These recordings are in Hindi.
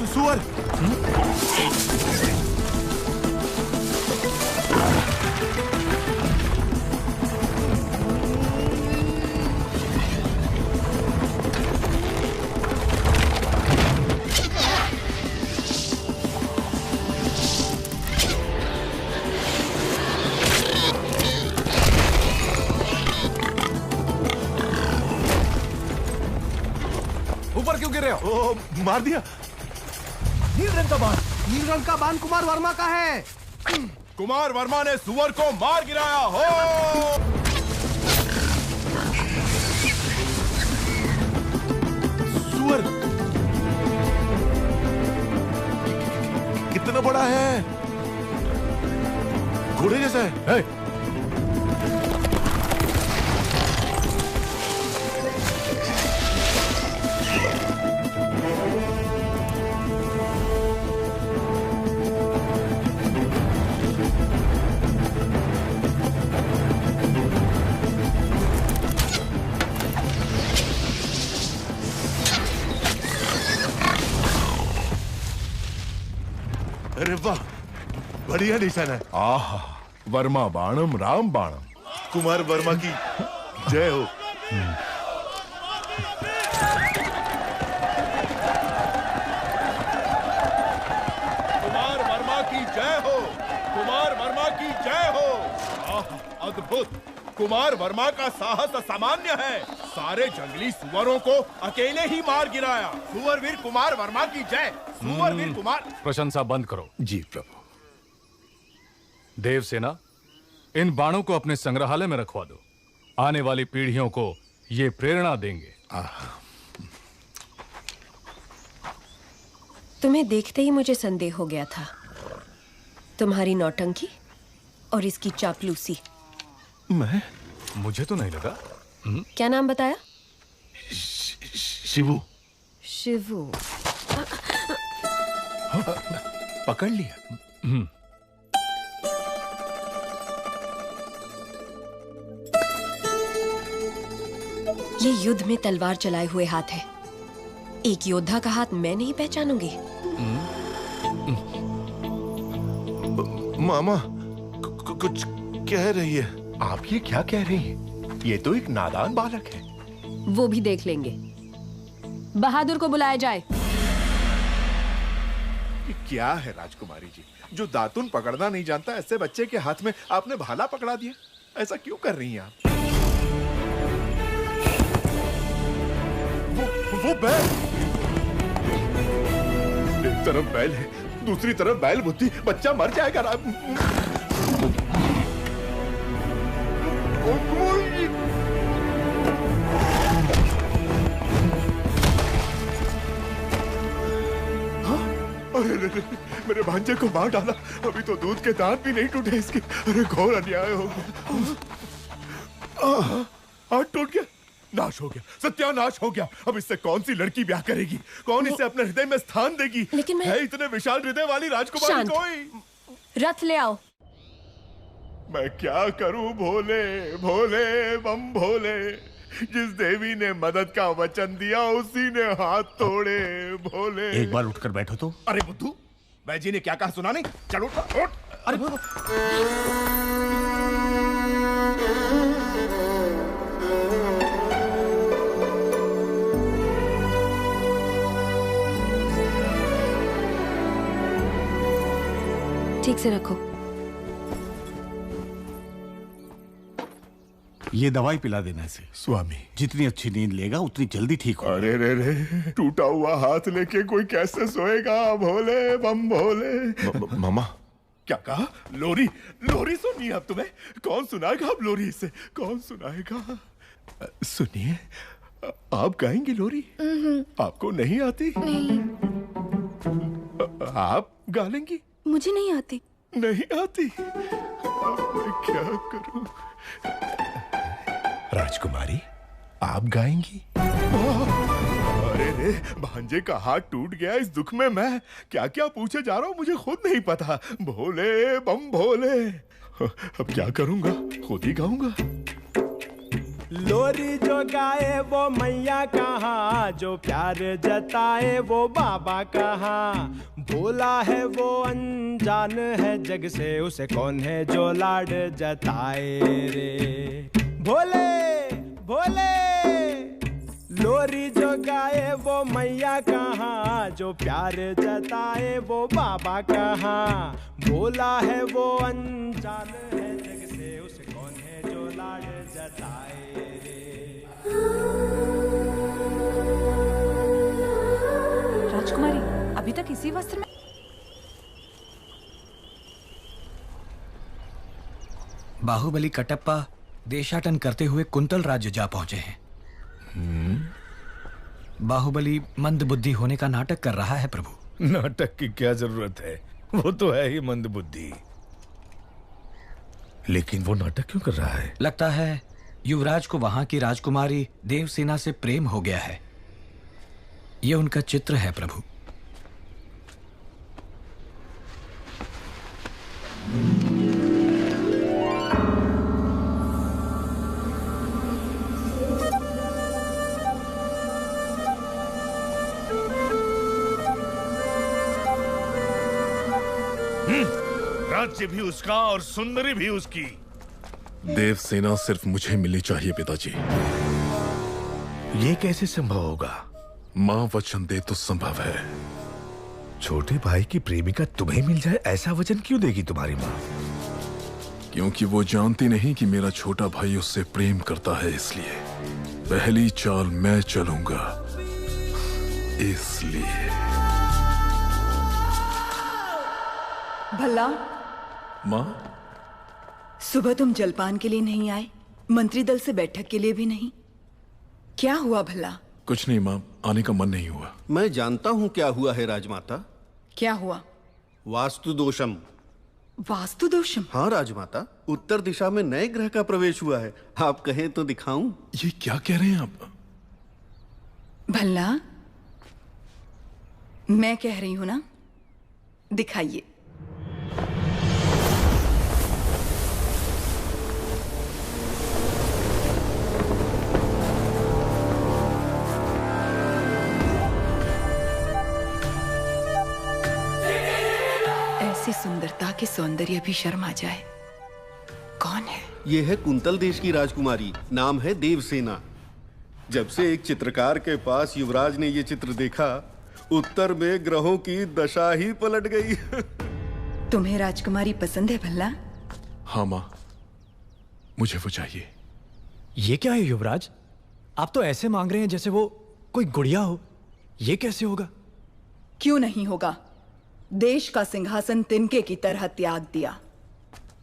सुअर। ऊपर क्यों गिर रहे हो? ओ, मार दिया। नील रंग का बाण। नील रंग का बाण कुमार वर्मा का है। कुमार वर्मा ने सुअर को मार गिराया हो। सुअर कितना बड़ा है? घोड़े जैसा है। अरे वाह, बढ़िया निशान है। आहा, वर्मा बाणम राम बाणम। कुमार वर्मा की जय हो। कुमार वर्मा की जय हो। कुमार वर्मा की जय हो। आहा, अद्भुत। कुमार वर्मा का साहस असामान्य है। सारे जंगली सुअरों को अकेले ही मार गिराया। सुअरवीर कुमार वर्मा की जय। सुअरवीर कुमार। प्रशंसा बंद करो। जी प्रभु। देवसेना, इन बाणों को अपने संग्रहालय में रखवा दो। आने वाली पीढ़ियों को ये प्रेरणा देंगे। तुम्हें देखते ही मुझे संदेह हो गया था। तुम्हारी नौटंकी और इसकी चापलूसी। मैं? मुझे तो नहीं लगा। क्या नाम बताया? शिवू। शिवू। पकड़ लिया। ये युद्ध में तलवार चलाए हुए हाथ है। एक योद्धा का हाथ मैं नहीं पहचानूंगी। मामा कुछ कह रही है। आप ये क्या कह रही हैं? ये तो एक नादान बालक है। वो भी देख लेंगे। बहादुर को बुलाया जाए। ये क्या है राजकुमारी जी, जो दातुन पकड़ना नहीं जानता ऐसे बच्चे के हाथ में आपने भाला पकड़ा दिया? ऐसा क्यों कर रही हैं आप? वो बैल। एक तरफ बैल है, दूसरी तरफ बैल बुद्धि। बच्चा मर जाएगा। अरे मेरे भांजे को मार डाला। अभी तो दूध के दांत भी नहीं टूटे इसके। अरे घोर अन्याय हो गया। हाथ टूट गया, नाश हो गया, सत्यानाश हो गया। अब इससे कौन सी लड़की ब्याह करेगी? कौन इसे अपने हृदय में स्थान देगी? लेकिन मैं... है इतने विशाल हृदय वाली राजकुमारी कोई? रथ ले आओ। मैं क्या करूं भोले भोले बम भोले। जिस देवी ने मदद का वचन दिया उसी ने हाथ तोड़े भोले। एक बार उठकर बैठो तो। अरे बुद्धू, बैजी ने क्या कहा सुना नहीं? चलो उठ। अरे ठीक से रखो। ये दवाई पिला देना इसे। स्वामी, जितनी अच्छी नींद लेगा उतनी जल्दी ठीक होगा। अरे रे रे, टूटा हुआ हाथ लेके कोई कैसे सोएगा? भोले बम भोले। मामा क्या कहा? लोरी? लोरी सुनिए अब तुम्हें। कौन सुनाएगा अब लोरी इसे? कौन सुनाएगा? सुनिए, आप गाएंगे लोरी? आपको नहीं आती? नहीं। आप गा लेंगी? मुझे नहीं आती। नहीं आती? अब मैं क्या करूं? राजकुमारी, आप गाएंगी? अरे रे, भांजे का हाथ टूट गया। इस दुख में मैं क्या क्या पूछे जा रहा हूँ मुझे खुद नहीं पता। भोले बम भोले। अब क्या करूंगा? खुद ही गाऊंगा। लोरी जो गाए वो मैया कहाँ, जो प्यार जताए वो बाबा कहाँ। भोला है वो अनजान है जग से, उसे कौन है जो लाड जताए रे। भोले भोले लोरी जो गाए वो मैया कहाँ, जो प्यार जताए वो बाबा कहाँ। भोला है वो अनजान है जग से, उसे कौन है जो लाड जताए रे। राजकुमारी अभी तक इसी वस्त्र में। बाहुबली कटप्पा देशाटन करते हुए कुंतल राज्य जा पहुंचे हैं। बाहुबली मंद बुद्धि होने का नाटक कर रहा है प्रभु। नाटक की क्या जरूरत है, वो तो है ही मंद बुद्धि। लेकिन वो नाटक क्यों कर रहा है? लगता है युवराज को वहां की राजकुमारी देवसेना से प्रेम हो गया है। यह उनका चित्र है प्रभु। राज्य भी उसका और सुंदरी भी उसकी। देवसेना सिर्फ मुझे मिलनी चाहिए पिताजी। ये कैसे संभव होगा? माँ वचन दे तो संभव है। छोटे भाई की प्रेमिका तुम्हें मिल जाए ऐसा वचन क्यों देगी तुम्हारी माँ? क्योंकि वो जानती नहीं कि मेरा छोटा भाई उससे प्रेम करता है, इसलिए पहली चाल मैं चलूंगा। इसलिए भला माँ, सुबह तुम जलपान के लिए नहीं आए, मंत्री दल से बैठक के लिए भी नहीं। क्या हुआ भला? कुछ नहीं माँ, आने का मन नहीं हुआ। मैं जानता हूँ क्या हुआ है राजमाता। क्या हुआ? वास्तु दोषम। वास्तु दोषम? हाँ राजमाता, उत्तर दिशा में नए ग्रह का प्रवेश हुआ है। आप कहें तो दिखाऊं? ये क्या कह रहे हैं आप? भला मैं कह रही हूं ना, दिखाइए। ऐसी सुंदरता के सौंदर्य भी शर्म आ जाए। कौन है? ये है कुंतल देश की राजकुमारी, नाम है देवसेना। जब से एक चित्रकार के पास युवराज ने ये चित्र देखा, उत्तर में ग्रहों की दशा ही पलट गई। तुम्हें राजकुमारी पसंद है भल्ला? हाँ माँ, मुझे वो चाहिए। ये क्या है युवराज, आप तो ऐसे मांग रहे हैं जैसे वो कोई गुड़िया हो। ये कैसे होगा? क्यों नहीं होगा? देश का सिंहासन तिनके की तरह त्याग दिया।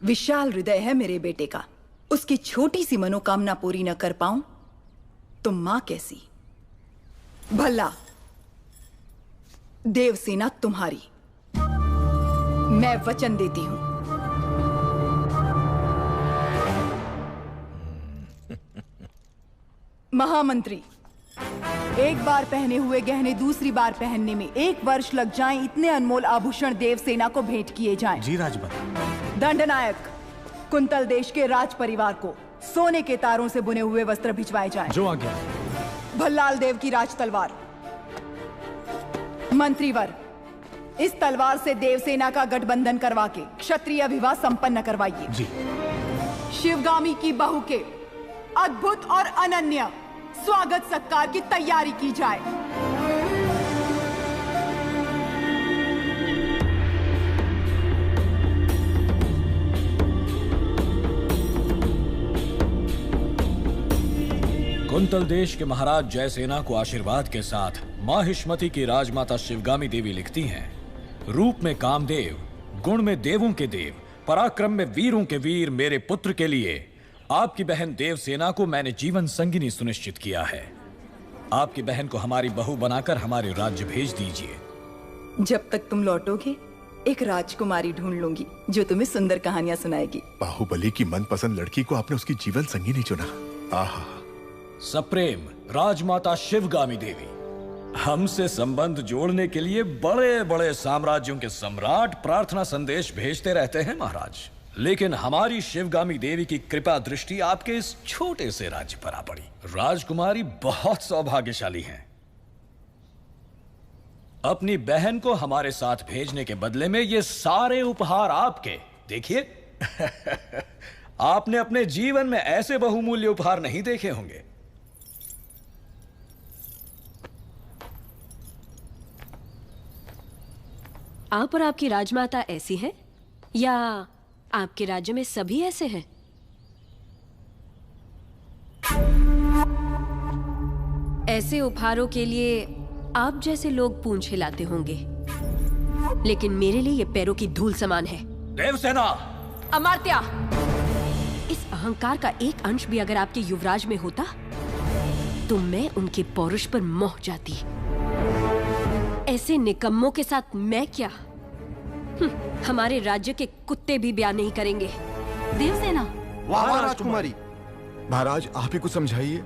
विशाल हृदय है मेरे बेटे का, उसकी छोटी सी मनोकामना पूरी न कर पाऊं तो मां कैसी? भला देवसेना तुम्हारी, मैं वचन देती हूं। महामंत्री, एक बार पहने हुए गहने दूसरी बार पहनने में 1 वर्ष लग जाएं, इतने अनमोल आभूषण देवसेना को भेंट किए जाएं। जी राजभर। दंडनायक, कुंतल देश के राज परिवार को सोने के तारों से बुने हुए वस्त्र भिजवाए जाएं। जो आज्ञा। भल्लाल देव की राज तलवार। मंत्रीवर, इस तलवार से देवसेना का गठबंधन करवा के क्षत्रिय विवाह संपन्न करवाइए। जी। शिवगामी की बहू के अद्भुत और अनन्य स्वागत सत्कार की तैयारी की जाए। कुंतल देश के महाराज जयसेना को आशीर्वाद के साथ मां हिष्मती की राजमाता शिवगामी देवी लिखती हैं, रूप में कामदेव, गुण में देवों के देव, पराक्रम में वीरों के वीर मेरे पुत्र के लिए आपकी बहन देवसेना को मैंने जीवन संगिनी सुनिश्चित किया है। आपकी बहन को हमारी बहू बनाकर हमारे राज्य भेज दीजिए। जब तक तुम लौटोगे एक राजकुमारी ढूंढ लूंगी जो तुम्हें सुंदर कहानियां सुनाएगी। बाहुबली की मनपसंद लड़की को आपने उसकी जीवन संगिनी चुना। आहा। सप्रेम राजमाता शिवगामी देवी, हमसे संबंध जोड़ने के लिए बड़े बड़े साम्राज्यों के सम्राट प्रार्थना संदेश भेजते रहते हैं महाराज, लेकिन हमारी शिवगामी देवी की कृपा दृष्टि आपके इस छोटे से राज्य पर आ पड़ी। राजकुमारी बहुत सौभाग्यशाली हैं। अपनी बहन को हमारे साथ भेजने के बदले में ये सारे उपहार आपके। देखिए आपने अपने जीवन में ऐसे बहुमूल्य उपहार नहीं देखे होंगे। आप और आपकी राजमाता ऐसी हैं या आपके राज्य में सभी ऐसे हैं? ऐसे उपहारों के लिए आप जैसे लोग पूंछ हिलाते होंगे, लेकिन मेरे लिए ये पैरों की धूल समान है। देवसेना! अमात्या! इस अहंकार का एक अंश भी अगर आपके युवराज में होता तो मैं उनके पौरुष पर मोह जाती। ऐसे निकम्मों के साथ मैं क्या? हमारे राज्य के कुत्ते भी ब्याह नहीं करेंगे। देवसेना! वाह राजकुमारी! महाराज आप ही कुछ समझाइए।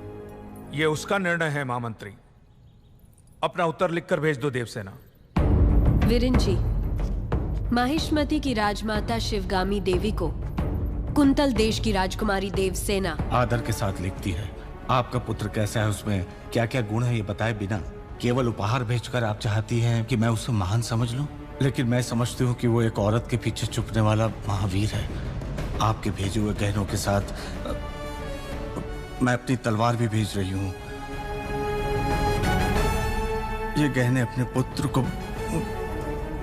ये उसका निर्णय है महामंत्री। अपना उत्तर लिखकर भेज दो देवसेना। वीरेन जी, माहिष्मति की राजमाता शिवगामी देवी को कुंतल देश की राजकुमारी देवसेना आदर के साथ लिखती है। आपका पुत्र कैसा है, उसमें क्या क्या गुण है, ये बताए बिना केवल उपहार भेजकर आप चाहती हैं कि मैं उसे महान समझ लूं। लेकिन मैं समझती हूँ कि वो एक औरत के पीछे छुपने वाला महावीर है। आपके भेजे हुए गहनों के साथ मैं अपनी तलवार भी भेज रही हूँ। ये गहने अपने पुत्र को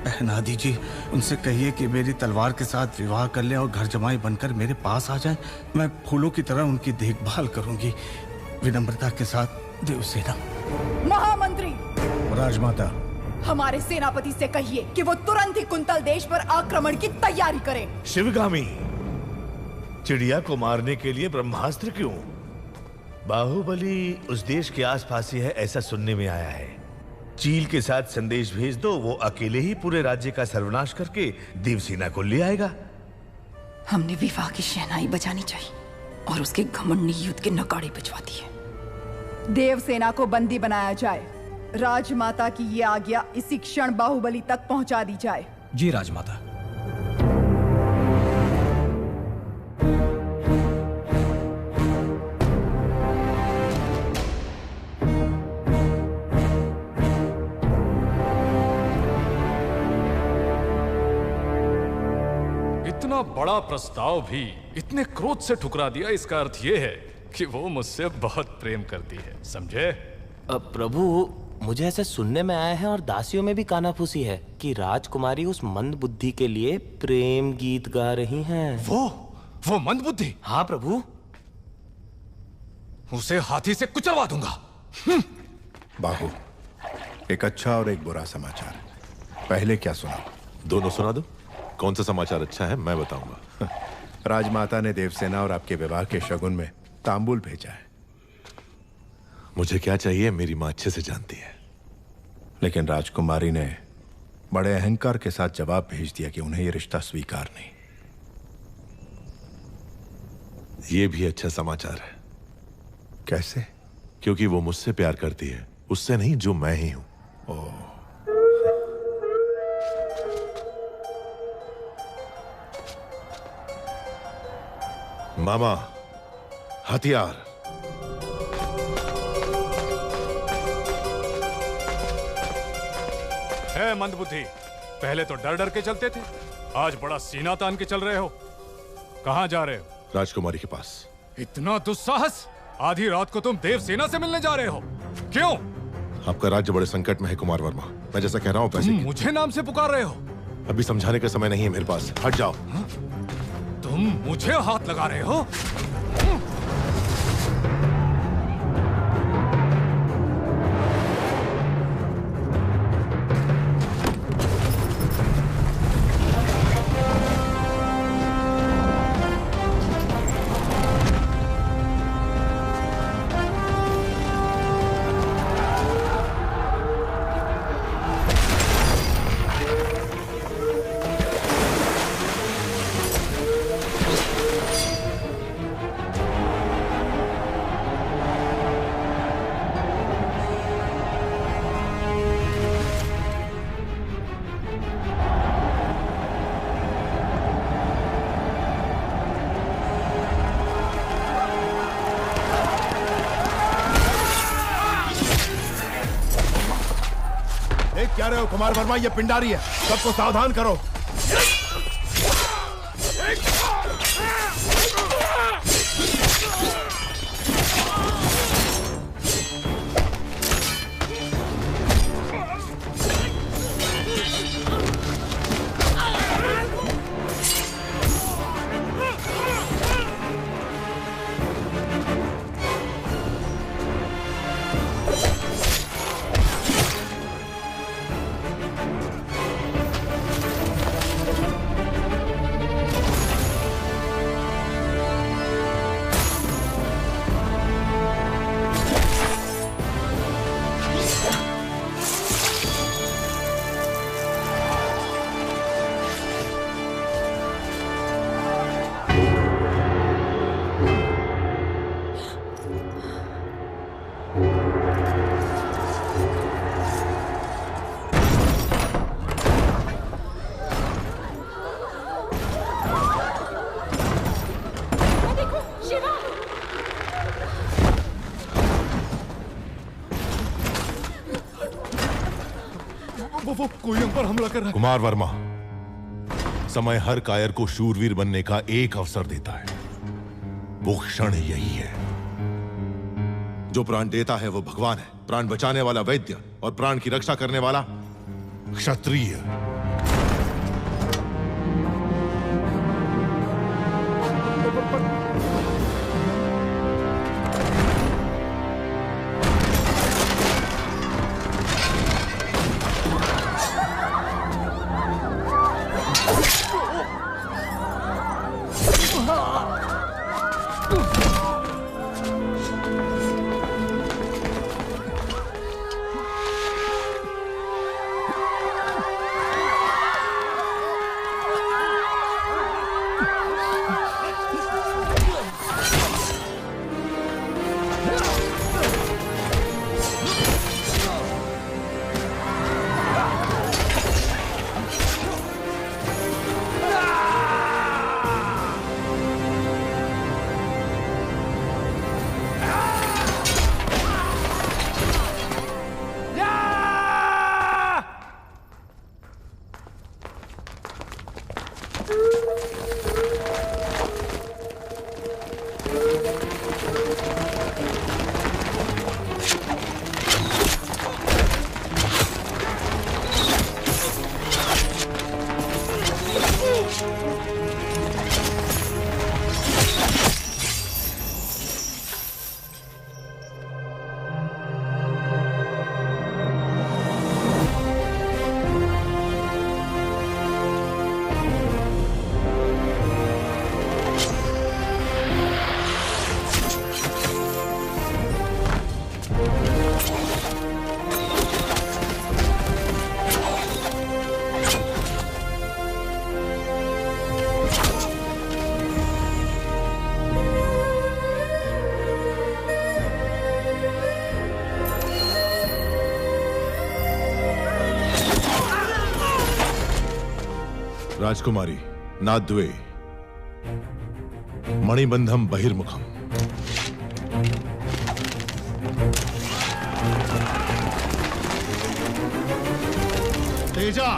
पहना दीजिए। उनसे कहिए कि मेरी तलवार के साथ विवाह कर ले और घर जमाई बनकर मेरे पास आ जाए। मैं फूलों की तरह उनकी देखभाल करूंगी। विनम्रता के साथ, देवसेना। महामंत्री! राजमाता, हमारे सेनापति से कहिए कि वो तुरंत ही कुंतल देश पर आक्रमण की तैयारी करें। शिवगामी, चिड़िया को मारने के लिए ब्रह्मास्त्र क्यों? बाहुबली उस देश के आसपास ही है, ऐसा सुनने में आया है। चील के साथ संदेश भेज दो, वो अकेले ही पूरे राज्य का सर्वनाश करके देवसेना को ले आएगा। हमने विवाह की शहनाई बजानी चाहिए और उसके घमंड ने युद्ध के नगाड़े बजवा दिए। देवसेना को बंदी बनाया जाए। राजमाता की ये आज्ञा इसी क्षण बाहुबली तक पहुंचा दी जाए। जी राजमाता। इतना बड़ा प्रस्ताव भी इतने क्रोध से ठुकरा दिया, इसका अर्थ यह है कि वो मुझसे बहुत प्रेम करती है, समझे? प्रभु, मुझे ऐसे सुनने में आया है और दासियों में भी कानाफूसी है कि राजकुमारी उस मंद बुद्धि के लिए प्रेम गीत गा रही हैं। वो मंद बुद्धि? हाँ प्रभु। उसे हाथी से कुचलवा दूंगा। बाहु, एक अच्छा और एक बुरा समाचार। पहले क्या सुना? दोनों सुना दो। कौन सा समाचार अच्छा है मैं बताऊंगा। राजमाता ने देवसेना और आपके विवाह के शगुन में तांबूल भेजा है। मुझे क्या चाहिए मेरी मां अच्छे से जानती है। लेकिन राजकुमारी ने बड़े अहंकार के साथ जवाब भेज दिया कि उन्हें यह रिश्ता स्वीकार नहीं। यह भी अच्छा समाचार है। कैसे? क्योंकि वो मुझसे प्यार करती है, उससे नहीं जो मैं ही हूं। ओह, मामा, हथियार। है मंदबुद्धि, पहले तो डर डर के चलते थे, आज बड़ा सीना तान के चल रहे हो। कहां जा रहे हो? राजकुमारी के पास। इतना दुस्साहस? आधी रात को तुम देवसेना से मिलने जा रहे हो? क्यों? आपका राज्य बड़े संकट में है कुमार वर्मा। मैं जैसा कह रहा हूं पैसे मुझे नाम से पुकार रहे हो? अभी समझाने का समय नहीं है मेरे पास। हट जाओ। तुम मुझे हाथ लगा रहे हो? देख क्या रहे हो कुमार वर्मा, ये पिंडारी है, सबको सावधान करो। वो कोई हम पर हमला कर रहा है। कुमार वर्मा, समय हर कायर को शूरवीर बनने का एक अवसर देता है। वो क्षण यही है। जो प्राण देता है वो भगवान है, प्राण बचाने वाला वैद्य और प्राण की रक्षा करने वाला क्षत्रिय। राजकुमारी नाद्वे मणिबंधम बहिर्मुखम। तेजा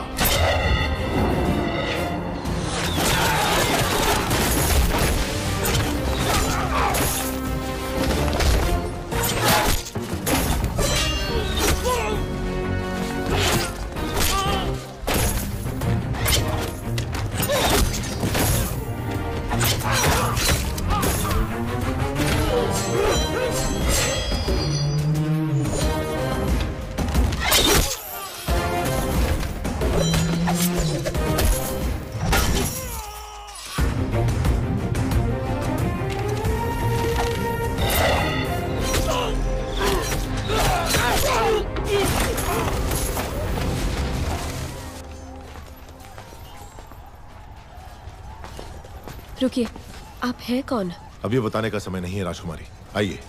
रुकिए, आप हैं कौन? अब ये बताने का समय नहीं है राजकुमारी, आइए।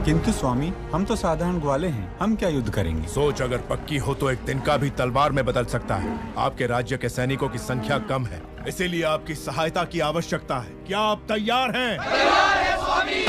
किंतु स्वामी, हम तो साधारण ग्वाले हैं, हम क्या युद्ध करेंगे? सोच अगर पक्की हो तो एक तिनका भी तलवार में बदल सकता है। आपके राज्य के सैनिकों की संख्या कम है, इसीलिए आपकी सहायता की आवश्यकता है। क्या आप तैयार हैं? तैयार है स्वामी।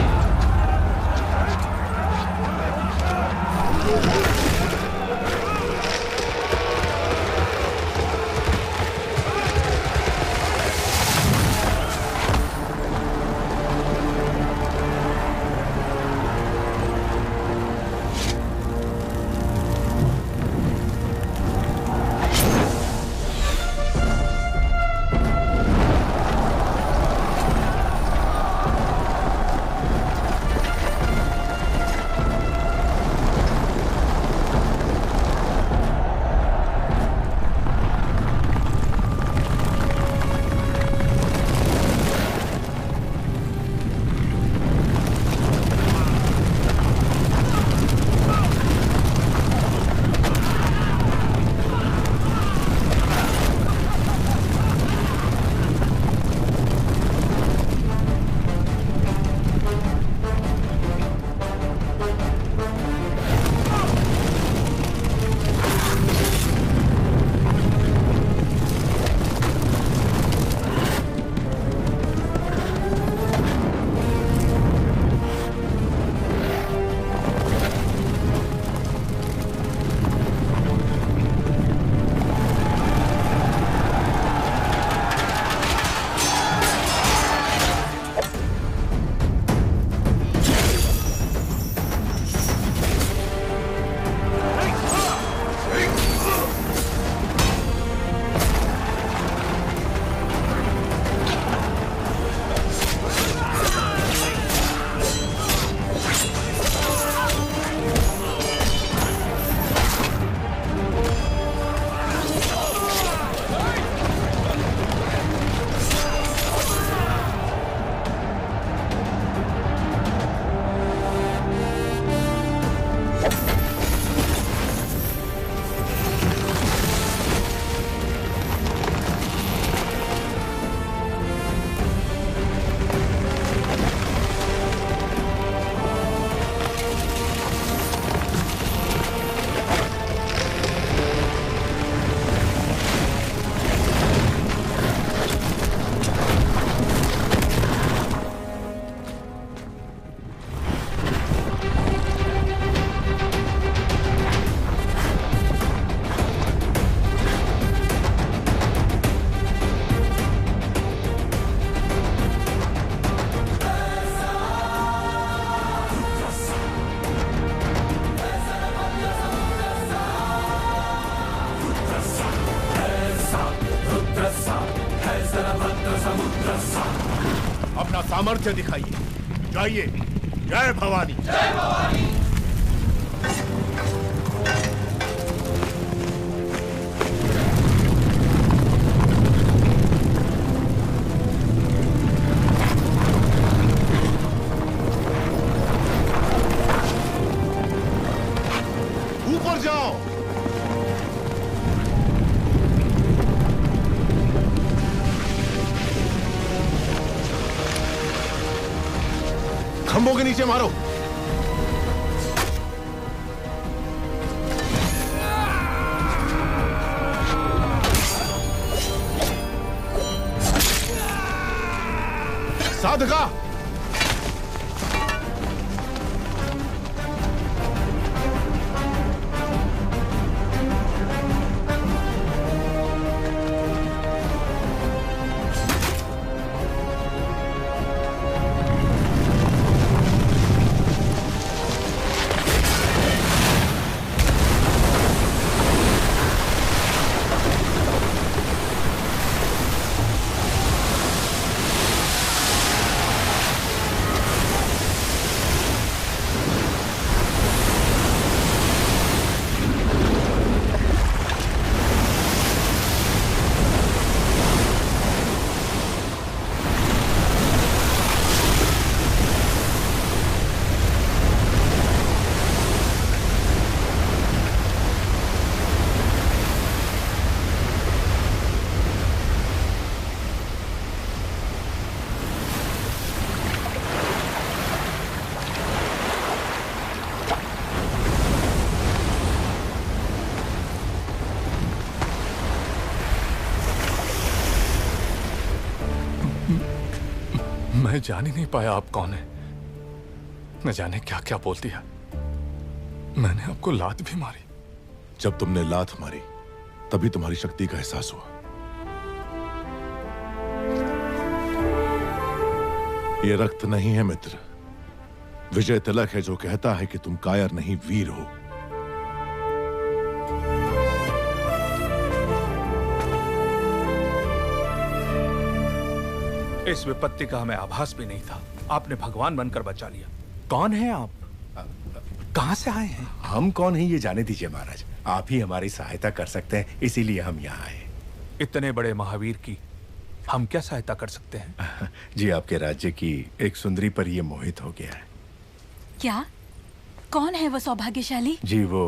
अपना सामर्थ्य दिखाइए। जाइए। जय भवानी। जय भवानी। ऊपर जाओ। खंभों के नीचे मारो। साधका। मैं जान ही नहीं पाया आप कौन है। न जाने क्या क्या बोल दिया। मैंने आपको लात भी मारी। जब तुमने लात मारी तभी तुम्हारी शक्ति का एहसास हुआ। ये रक्त नहीं है मित्र, विजय तिलक है जो कहता है कि तुम कायर नहीं वीर हो। इस विपत्ति का हमें आभास भी नहीं था, आपने भगवान बनकर बचा लिया। कौन है आप? कहां से आए हैं? हम कौन हैं ये जाने दीजिए महाराज। आप ही हमारी सहायता कर सकते हैं, इसीलिए हम यहाँ आए। इतने बड़े महावीर की हम क्या सहायता कर सकते हैं? जी आपके राज्य की एक सुंदरी पर ये मोहित हो गया है। क्या? कौन है वो सौभाग्यशाली? जी वो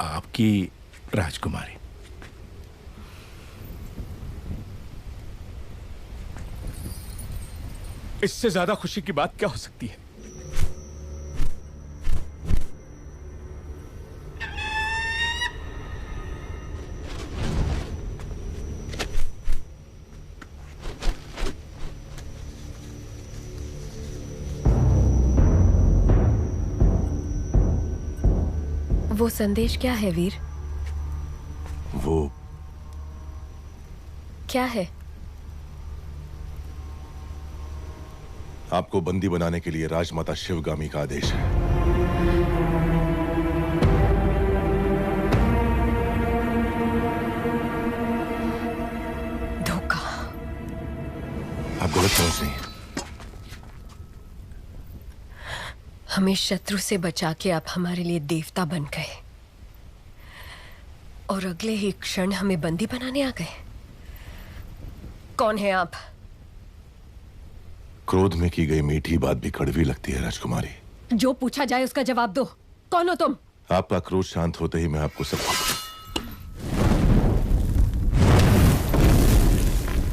आपकी राजकुमारी। इससे ज्यादा खुशी की बात क्या हो सकती है? वो संदेश क्या है वीर? वो क्या है? आपको बंदी बनाने के लिए राजमाता शिवगामी का आदेश है। धोखा। आप गलत पहुंच रही हैं। हमें शत्रु से बचा के आप हमारे लिए देवता बन गए और अगले ही क्षण हमें बंदी बनाने आ गए। कौन है आप? क्रोध में की गई मीठी बात भी कड़वी लगती है राजकुमारी। जो पूछा जाए उसका जवाब दो। कौन हो तुम? आपका क्रोध शांत होते ही मैं आपको सब